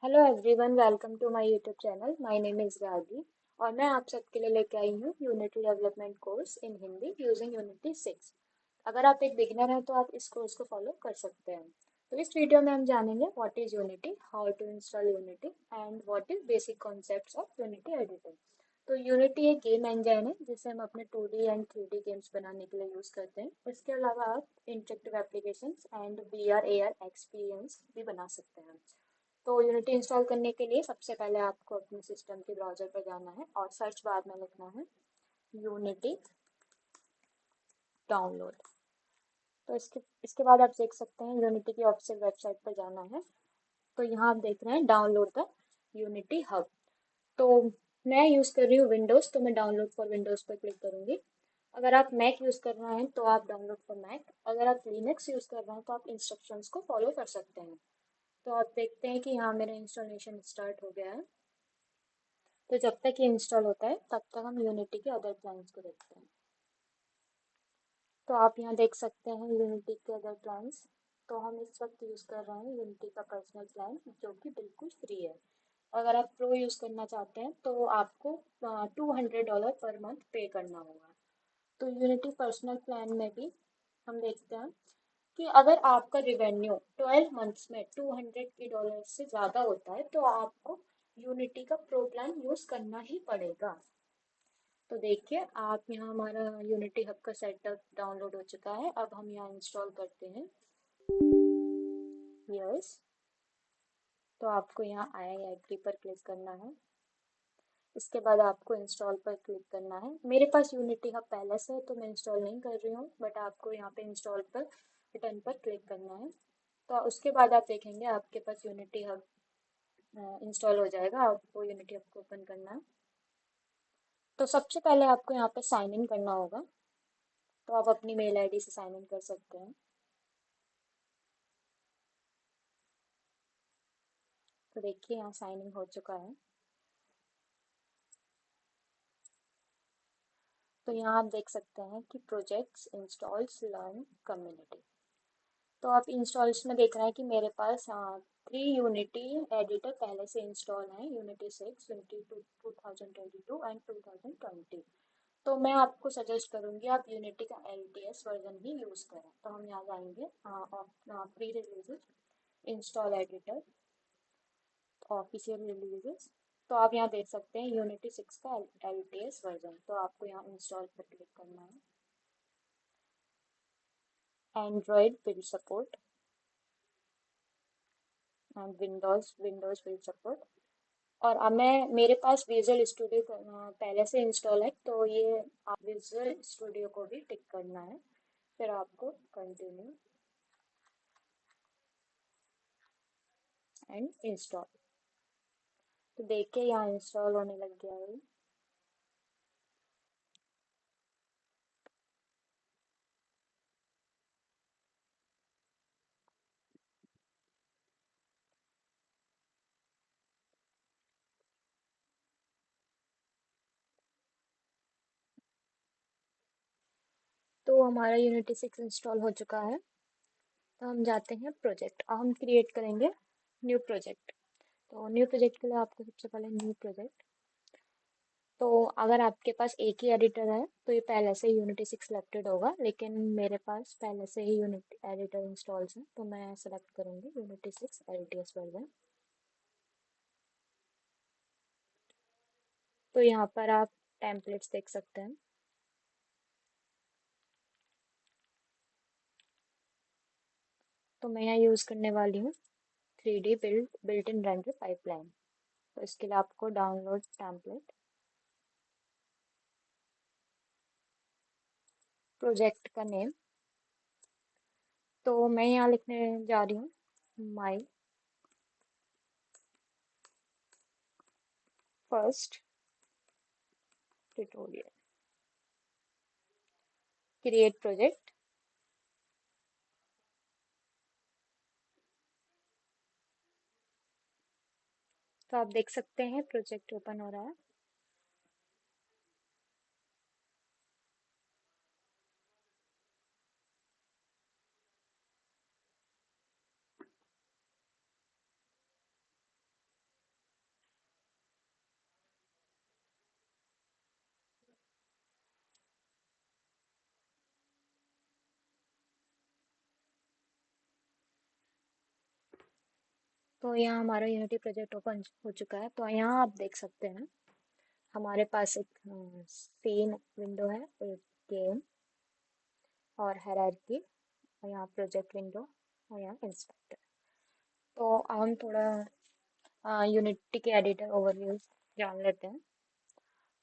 Hello everyone, welcome to my YouTube channel. My name is Ragi और मैं आप सबके लिए लेके आई हूँ Unity development course in Hindi using Unity 6। अगर आप एक बिगिनर हैं तो आप इस कोर्स को फॉलो कर सकते हैं। तो इस वीडियो में हम जानेंगे what is Unity, how to install Unity and what is basic concepts of Unity editing. तो यूनिटी एक गेम इंजन है जिसे हम अपने 2D एंड 3D गेम्स बनाने के लिए यूज़ करते हैं। इसके अलावा आप interactive applications and VR AR experience भी बना सकते हैं। तो यूनिटी इंस्टॉल करने के लिए सबसे पहले आपको अपने सिस्टम के ब्राउज़र पर जाना है और सर्च बार में लिखना है यूनिटी डाउनलोड। तो इसके बाद आप देख सकते हैं यूनिटी की ऑफिशियल वेबसाइट पर जाना है। तो यहाँ आप देख रहे हैं डाउनलोड द यूनिटी हब। तो मैं यूज़ कर रही हूँ विंडोज़, तो मैं डाउनलोड फॉर विंडोज़ पर क्लिक करूँगी। अगर आप मैक यूज़ कर रहे हैं तो आप डाउनलोड फॉर मैक, अगर आप लिनक्स यूज़ कर रहे हैं तो आप इंस्ट्रक्शंस को फॉलो कर सकते हैं। तो आप देखते हैं कि यहाँ मेरा इंस्टॉलेशन स्टार्ट हो गया है। तो जब तक ये इंस्टॉल होता है तब तक हम यूनिटी के अदर प्लान्स को देखते हैं। तो आप यहाँ देख सकते हैं यूनिटी के अदर प्लान्स। तो हम इस वक्त यूज़ कर रहे हैं यूनिटी का पर्सनल प्लान जो कि बिल्कुल फ्री है। अगर आप प्रो यूज़ करना चाहते हैं तो आपको $200 पर मंथ पे करना होगा। तो यूनिटी पर्सनल प्लान में भी हम देखते हैं कि अगर आपका रिवेन्यू 12 मंथ्स में $200 से ज़्यादा होता है तो आपको यूनिटी का प्रो प्लान यूज़ करना ही पड़ेगा। तो देखिए आप यहाँ हमारा यूनिटी हब का सेटअप डाउनलोड हो चुका है। अब हम यहाँ इंस्टॉल करते हैं। यस। तो आपको यहाँ आई एग्री पर क्लिक करना है। इसके बाद आपको इंस्टॉल पर क्लिक करना है। मेरे पास यूनिटी हब पहले से है तो मैं इंस्टॉल नहीं कर रही हूँ, बट आपको यहाँ पे इंस्टॉल पर बटन पर क्लिक करना है। तो उसके बाद आप देखेंगे आपके पास यूनिटी हब इंस्टॉल हो जाएगा। आपको यूनिटी हब को ओपन करना है। तो सबसे पहले आपको यहाँ पे साइन इन करना होगा। तो आप अपनी मेल आईडी से साइन इन कर सकते हैं। तो देखिए यहाँ साइन इन हो चुका है। तो यहाँ आप देख सकते हैं कि प्रोजेक्ट्स इंस्टॉल्स लर्न कम्युनिटी। तो आप इंस्टॉल्स में देख रहे हैं कि मेरे पास 3 यूनिटी एडिटर पहले से इंस्टॉल हैं, यूनिटी 6, यूनिटी 2022 एंड 2020। तो मैं आपको सजेस्ट करूँगी आप यूनिटी का LTS वर्जन ही यूज़ करें। तो हम यहाँ जाएंगे pre releases install editor official releases. तो आप यहाँ देख सकते हैं यूनिटी 6 का LTS वर्जन। तो आपको यहाँ इंस्टॉल पर क्लिक करना है। Android build support and Windows build support. और अब मैं मेरे पास विजुअल स्टूडियो पहले से इंस्टॉल है, तो ये आप विजुअल स्टूडियो को भी टिक करना है। फिर आपको कंटिन्यू एंड इंस्टॉल। तो देखिए यहाँ इंस्टॉल होने लग गया है। तो हमारा यूनिटी 6 इंस्टॉल हो चुका है। तो हम जाते हैं प्रोजेक्ट, हम क्रिएट करेंगे न्यू प्रोजेक्ट। तो न्यू प्रोजेक्ट के लिए आपको सबसे पहले न्यू प्रोजेक्ट। तो अगर आपके पास एक ही एडिटर है तो ये पहले से यूनिटी 6 सिलेक्टेड होगा, लेकिन मेरे पास पहले से ही यूनिटी एडिटर इंस्टॉल्स है तो मैं सेलेक्ट करूँगी यूनिटी 6 LTS वर्जन। तो यहाँ पर आप टेम्पलेट्स देख सकते हैं। तो मैं यहाँ यूज़ करने वाली हूँ 3D built in render pipeline. तो इसके लिए आपको डाउनलोड टेम्पलेट, प्रोजेक्ट का नेम। तो मैं यहाँ लिखने जा रही हूँ my first tutorial, create project. तो आप देख सकते हैं प्रोजेक्ट ओपन हो रहा है। तो यहाँ हमारा यूनिटी प्रोजेक्ट ओपन हो चुका है। तो यहाँ आप देख सकते हैं हमारे पास एक सीन विंडो है, एक गेम और हायरार्की, और यहाँ प्रोजेक्ट विंडो और यहाँ इंस्पेक्टर। तो हम थोड़ा यूनिटी के एडिटर ओवरव्यू जान लेते हैं।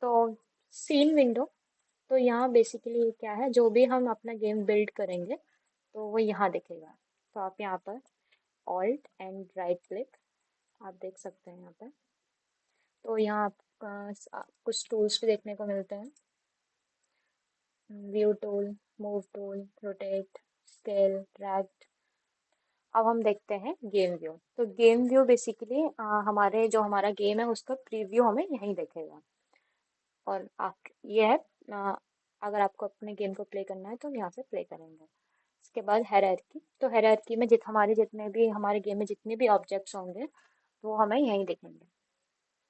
तो सीन विंडो, तो यहाँ बेसिकली क्या है, जो भी हम अपना गेम बिल्ड करेंगे तो वो यहाँ दिखेगा। तो आप यहाँ पर ऑल्ट एंड राइट क्लिक आप देख सकते हैं यहाँ पर। तो यहाँ कुछ टूल्स भी देखने को मिलते हैं, view tool, move tool, rotate, scale, drag. अब हम देखते हैं गेम व्यू। तो गेम व्यू बेसिकली हमारे जो हमारा गेम है उसका प्रीव्यू हमें यहीं दिखेगा। और ये है, अ, अगर आपको अपने गेम को प्ले करना है तो हम यहाँ से प्ले करेंगे। इसके बाद हायरार्की, तो हायरार्की में हमारे जितने भी हमारे गेम में जितने भी ऑब्जेक्ट्स होंगे वो हमें यहीं दिखेंगे।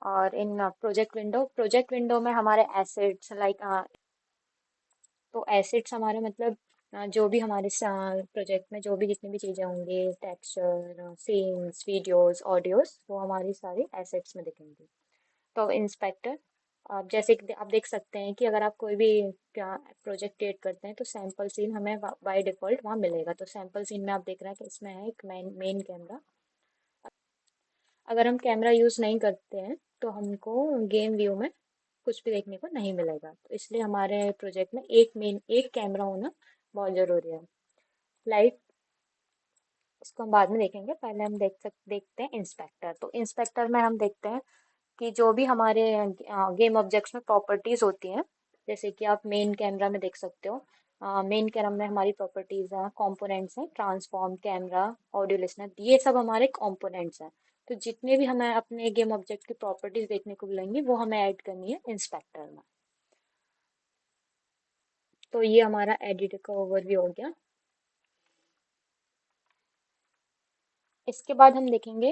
और इन प्रोजेक्ट विंडो में हमारे एसेट्स लाइक, तो एसेट्स हमारे मतलब जो भी हमारे प्रोजेक्ट में जो भी जितनी भी चीज़ें होंगी, टेक्सचर, सीन्स, वीडियोस, ऑडियोस, वो हमारी सारी एसेट्स में दिखेंगी। तो इंस्पेक्टर, आप जैसे कि आप देख सकते हैं कि अगर आप कोई भी क्या प्रोजेक्ट क्रिएट करते हैं तो सैम्पल सीन हमें बाय डिफ़ॉल्ट वहाँ मिलेगा। तो सैम्पल सीन में आप देख रहे हैं कि इसमें है एक मेन कैमरा। अगर हम कैमरा यूज़ नहीं करते हैं तो हमको गेम व्यू में कुछ भी देखने को नहीं मिलेगा। तो इसलिए हमारे प्रोजेक्ट में एक कैमरा होना बहुत ज़रूरी है। लाइट, इसको हम बाद में देखेंगे, पहले हम देखते हैं इंस्पेक्टर। तो इंस्पेक्टर में हम देखते हैं कि जो भी हमारे गेम ऑब्जेक्ट्स में प्रॉपर्टीज होती हैं, जैसे कि आप मेन कैमरा में देख सकते हो। मेन कैमरा में हमारी प्रॉपर्टीज हैं, कंपोनेंट्स हैं, ट्रांसफॉर्म, कैमरा, ऑडियो लिसनर, ये सब हमारे कंपोनेंट्स हैं। तो जितने भी हमें अपने गेम ऑब्जेक्ट की प्रॉपर्टीज देखने को मिलेंगी वो हमें ऐड करनी है इंस्पेक्टर में। तो ये हमारा एडिटर का ओवरव्यू हो गया। इसके बाद हम देखेंगे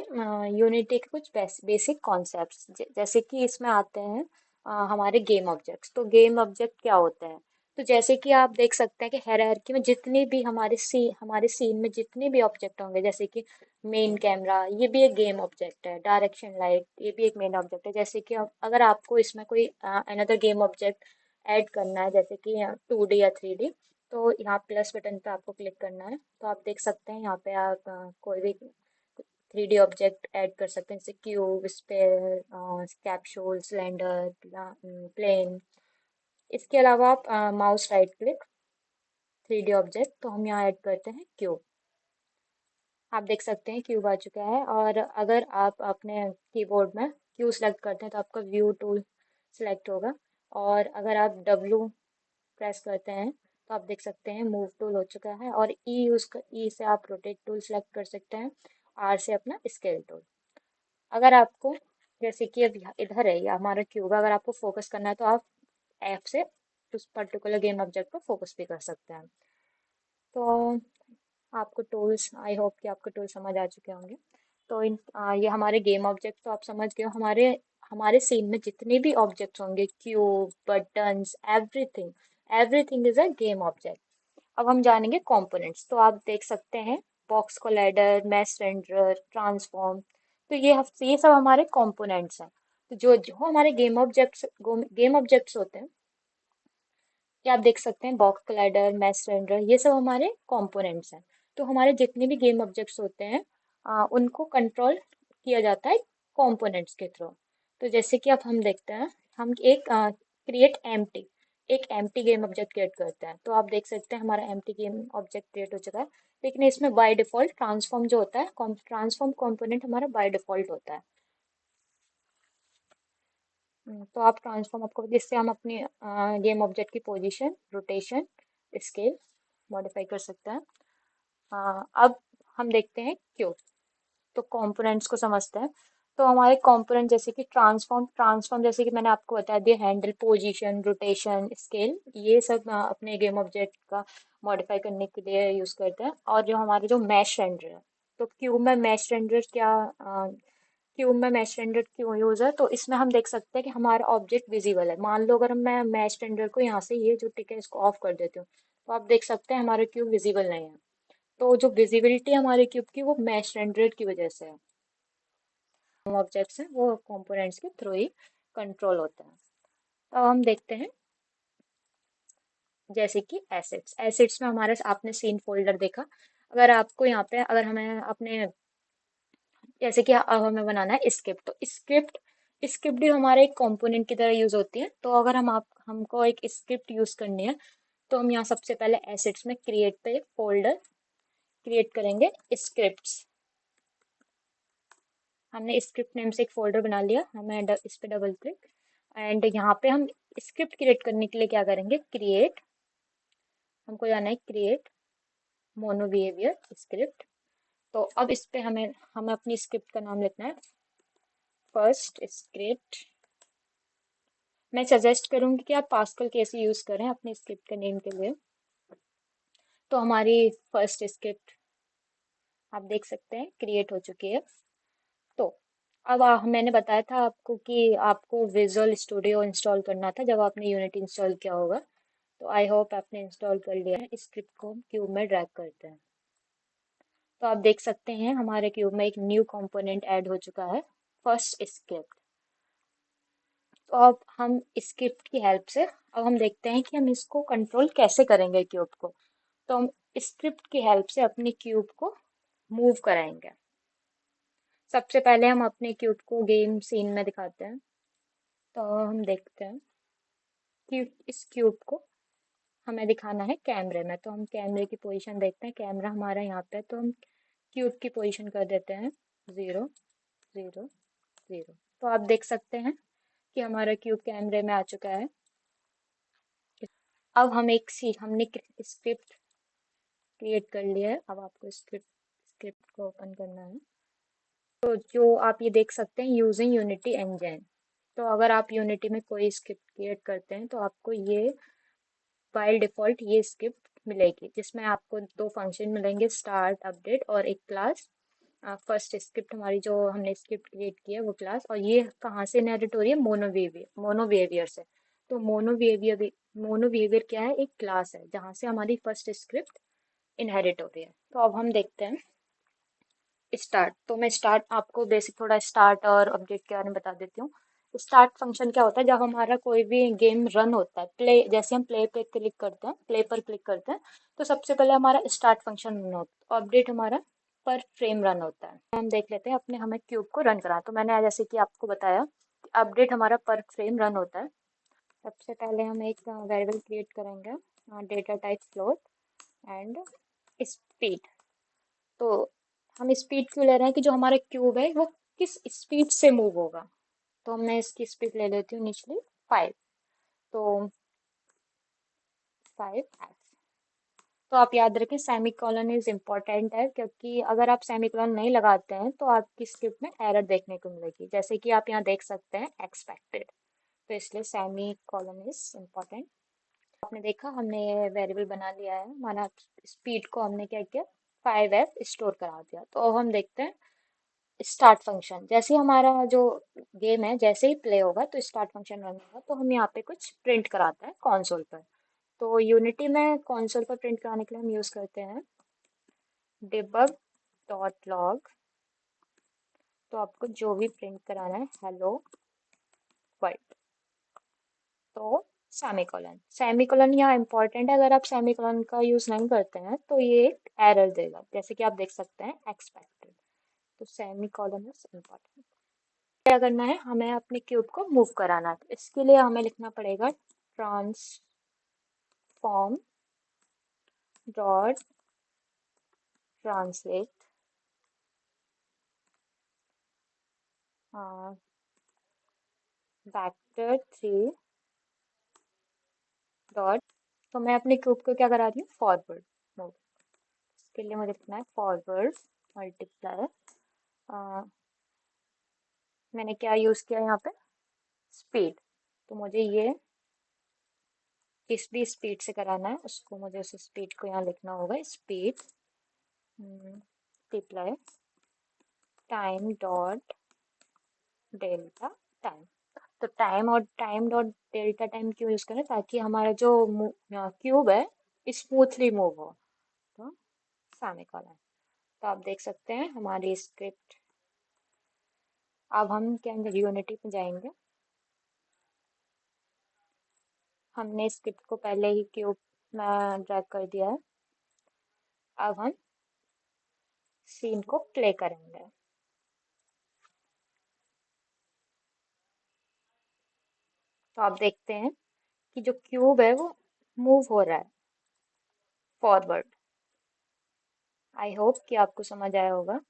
यूनिटी के कुछ बेसिक कॉन्सेप्ट्स, जैसे कि इसमें आते हैं हमारे गेम ऑब्जेक्ट्स। तो गेम ऑब्जेक्ट क्या होते हैं? तो जैसे कि आप देख सकते हैं कि हायरार्की में जितने भी हमारे सीन में जितने भी ऑब्जेक्ट होंगे, जैसे कि मेन कैमरा, ये भी एक गेम ऑब्जेक्ट है। डायरेक्शन लाइट, ये भी एक मेन ऑब्जेक्ट है। जैसे कि अगर आपको इसमें कोई अनदर गेम ऑब्जेक्ट ऐड करना है, जैसे कि 2D या 3D, तो यहाँ प्लस बटन पे आपको क्लिक करना है। तो आप देख सकते हैं यहाँ पे आप कोई भी 3D ऑब्जेक्ट ऐड कर सकते हैं, जैसे cube, sphere, capsule, cylinder, plane. इसके अलावा आप mouse right click 3D object, तो हम यहाँ ऐड करते हैं क्यूब। आप देख सकते हैं क्यूब आ चुका है। और अगर आप अपने कीबोर्ड में क्यू सेलेक्ट करते हैं तो आपका व्यू टूल सेलेक्ट होगा। और अगर आप डब्लू प्रेस करते हैं तो आप देख सकते हैं मूव टूल हो चुका है। और ई से आप रोटेट टूल सेलेक्ट कर सकते हैं, आर से अपना स्केल टूल। अगर आपको, जैसे कि अब इधर है, या हमारा क्यूब, अगर आपको फोकस करना है तो आप एफ से उस पर्टिकुलर गेम ऑब्जेक्ट पर फोकस भी कर सकते हैं। तो आपको टूल्स, आई होप कि आपको टूल समझ आ चुके होंगे। तो ये हमारे गेम ऑब्जेक्ट तो आप समझ गए हो। हमारे हमारे सीन में जितने भी ऑब्जेक्ट्स होंगे, cube, buttons, everything, everything is a game object. अब हम जानेंगे कंपोनेंट्स। तो आप देख सकते हैं box collider, mesh renderer, transform. तो ये सब हमारे कंपोनेंट्स हैं। तो जो जो हमारे गेम ऑब्जेक्ट्स होते हैं, कि आप देख सकते हैं बॉक्स कोलाइडर, मैश रेंडर, ये सब हमारे कंपोनेंट्स हैं। तो हमारे जितने भी गेम ऑब्जेक्ट्स होते हैं उनको कंट्रोल किया जाता है कंपोनेंट्स के थ्रू। तो जैसे कि अब हम देखते हैं, हम क्रिएट एम्प्टी एक एम्प्टी गेम ऑब्जेक्ट क्रिएट करते हैं। तो आप देख सकते हैं हमारा एम्प्टी गेम ऑब्जेक्ट क्रिएट हो चुका है। लेकिन इसमें बाय डिफॉल्ट ट्रांसफॉर्म जो होता है, ट्रांसफॉर्म कंपोनेंट हमारा बाय डिफॉल्ट होता है। तो आप ट्रांसफॉर्म आपको, जिससे हम अपनी गेम ऑब्जेक्ट की पोजीशन, रोटेशन, स्केल मॉडिफाई कर सकते हैं। अब हम देखते हैं क्यों। तो कंपोनेंट्स को समझते हैं। तो हमारे कंपोनेंट जैसे कि ट्रांसफॉर्म जैसे कि मैंने आपको बता दिया, हैंडल, पोजीशन, रोटेशन, स्केल, ये सब अपने गेम ऑब्जेक्ट का मॉडिफाई करने के लिए यूज करते हैं। और जो हमारे जो मैश रेंडर है, तो क्यूब में मैश रेंडर क्यूब में मैश रेंडर क्यों यूज है? तो इसमें हम देख सकते हैं कि हमारा ऑब्जेक्ट विजिबल है। मान लो अगर मैं मैश रेंडर को यहाँ से, ये जो टिक है इसको ऑफ कर देती हूँ, तो आप देख सकते हैं हमारा क्यूब विजिबल नहीं है। तो जो विजिबिलिटी हमारे क्यूब की वो मैश रेंडर की वजह से है। ऑब्जेक्ट्स हैं वो कंपोनेंट्स के थ्रू ही कंट्रोल होते हैं। तो अब हम देखते हैं जैसे कि एसिड्स। एसिड्स में हमारे आपने सीन फोल्डर देखा। अगर आपको यहाँ पे अगर हमें अपने जैसे कि अब हमें बनाना है स्क्रिप्ट, तो स्क्रिप्ट स्क्रिप्ट भी हमारे एक कंपोनेंट की तरह यूज होती है। तो अगर हमको एक स्क्रिप्ट यूज करनी है तो हम यहाँ सबसे पहले एसिड्स में क्रिएट पे फोल्डर क्रिएट करेंगे स्क्रिप्ट्स। हमने स्क्रिप्ट नेम से एक फोल्डर बना लिया, हमें इस पे डबल क्लिक एंड यहाँ पे हम स्क्रिप्ट क्रिएट करने के लिए क्या करेंगे, क्रिएट, हमको जाना है क्रिएट मोनो बिहेवियर स्क्रिप्ट। तो अब इस पे हमें हमें अपनी स्क्रिप्ट का नाम लिखना है फर्स्ट स्क्रिप्ट। मैं सजेस्ट करूंगी कि आप पास्कल कैसे यूज करें अपनी स्क्रिप्ट के नेम के लिए। तो हमारी फर्स्ट स्क्रिप्ट आप देख सकते हैं क्रिएट हो चुकी है। तो अब मैंने बताया था आपको कि आपको विजुअल स्टूडियो इंस्टॉल करना था जब आपने यूनिटी इंस्टॉल किया होगा। तो आई होप आपने इंस्टॉल कर लिया है। इस स्क्रिप्ट को हम क्यूब में ड्रैग करते हैं। तो आप देख सकते हैं हमारे क्यूब में एक न्यू कंपोनेंट ऐड हो चुका है, फर्स्ट स्क्रिप्ट। तो अब हम स्क्रिप्ट की हेल्प से अब हम देखते हैं कि हम इसको कंट्रोल कैसे करेंगे क्यूब को। तो हम स्क्रिप्ट की हेल्प से अपने क्यूब को मूव कराएंगे। सबसे पहले हम अपने क्यूब को गेम सीन में दिखाते हैं। तो हम देखते हैं कि इस क्यूब को हमें दिखाना है कैमरे में। तो हम कैमरे की पोजीशन देखते हैं, कैमरा हमारा यहाँ पे है, तो हम क्यूब की पोजीशन कर देते हैं 0 0 0। तो आप देख सकते हैं कि हमारा क्यूब कैमरे में आ चुका है। अब हम हमने स्क्रिप्ट क्रिएट कर लिया है। अब आपको स्क्रिप्ट को ओपन करना है। तो जो आप ये देख सकते हैं यूजिंग यूनिटी इंजन। तो अगर आप यूनिटी में कोई स्क्रिप्ट क्रिएट करते हैं तो आपको ये बाय डिफॉल्ट ये स्क्रिप्ट मिलेगी, जिसमें आपको दो फंक्शन मिलेंगे, स्टार्ट अपडेट और एक क्लास। फर्स्ट स्क्रिप्ट हमारी जो हमने स्क्रिप्ट क्रिएट की है वो क्लास, और ये कहाँ से इनहेरिट हो रही है, मोनो बिहेवियर से। तो मोनो बिहेवियर क्या है, एक क्लास है जहाँ से हमारी फर्स्ट स्क्रिप्ट इनहेरिट हो रही है। तो अब हम देखते हैं स्टार्ट। तो मैं स्टार्ट आपको बेसिक थोड़ा स्टार्ट और अपडेट के बारे में बता देती हूँ। स्टार्ट फंक्शन क्या होता है, जब हमारा कोई भी गेम रन होता है, प्ले, जैसे हम प्ले पे क्लिक करते हैं, प्ले पर क्लिक करते हैं, तो सबसे पहले हमारा स्टार्ट फंक्शन रन होता है। अपडेट हमारा पर फ्रेम रन होता है। हम देख लेते हैं अपने हमें क्यूब को रन करा। तो मैंने जैसे कि आपको बताया अपडेट हमारा पर फ्रेम रन होता है। सबसे पहले हम एक वेरिएबल क्रिएट करेंगे, data type float and speed. तो हम स्पीड क्यों ले रहे हैं कि जो हमारा क्यूब है वो किस स्पीड से मूव होगा। तो मैं इसकी स्पीड ले लेती हूँ निचली 5। तो 5x। तो आप याद रखें सेमी कॉलन इज इम्पोर्टेंट है, क्योंकि अगर आप सेमी कॉलन नहीं लगाते हैं तो आपकी स्क्रिप्ट में एरर देखने को मिलेगी, जैसे कि आप यहाँ देख सकते हैं एक्सपेक्टेड। तो इसलिए सेमी कॉलन इज इम्पोर्टेंट। आपने देखा हमने ये वेरिएबल बना लिया है, माना स्पीड को हमने क्या किया 5f स्टोर करा दिया। तो अब हम देखते हैं स्टार्ट फंक्शन। जैसे ही हमारा जो गेम है जैसे ही प्ले होगा तो स्टार्ट फंक्शन रन होगा, तो हम यहाँ पे कुछ प्रिंट कराता है कंसोल पर। तो यूनिटी में कंसोल पर प्रिंट कराने के लिए हम यूज करते हैं debug डॉट लॉग। तो आपको जो भी प्रिंट कराना है हेलो वर्ल्ड। तो सेमीकोलन यहाँ इंपॉर्टेंट है, अगर आप सेमीकोलन का यूज नहीं करते हैं तो ये एक एरर देगा, जैसे कि आप देख सकते हैं एक्सपेक्टेड। तो सेमीकोलन इज इम्पोर्टेंट। क्या करना है, हमें अपने क्यूब को मूव कराना है। तो इसके लिए हमें लिखना पड़ेगा transform dot translate vector 3 dot. तो मैं अपने क्यूब को क्या करा रही हूँ, फॉरवर्ड मूव। इसके लिए मुझे लिखना है फॉरवर्ड मल्टीप्लाई। मैंने क्या यूज किया यहाँ पे, स्पीड। तो मुझे ये किस भी स्पीड से कराना है उसको, मुझे उस स्पीड को यहाँ लिखना होगा, speed multiply time dot delta time. तो टाइम डॉट डेल्टा टाइम क्यों यूज करें, ताकि हमारा जो क्यूब है स्मूथली मूव हो। तो सेमीकोलन। तो आप देख सकते हैं हमारी स्क्रिप्ट अब हम क्या यूनिटी में जाएंगे। हमने स्क्रिप्ट को पहले ही क्यूब में ड्रैग कर दिया है। अब हम सीन को प्ले करेंगे। तो आप देखते हैं कि जो क्यूब है वो मूव हो रहा है फॉरवर्ड। आई होप कि आपको समझ आया होगा।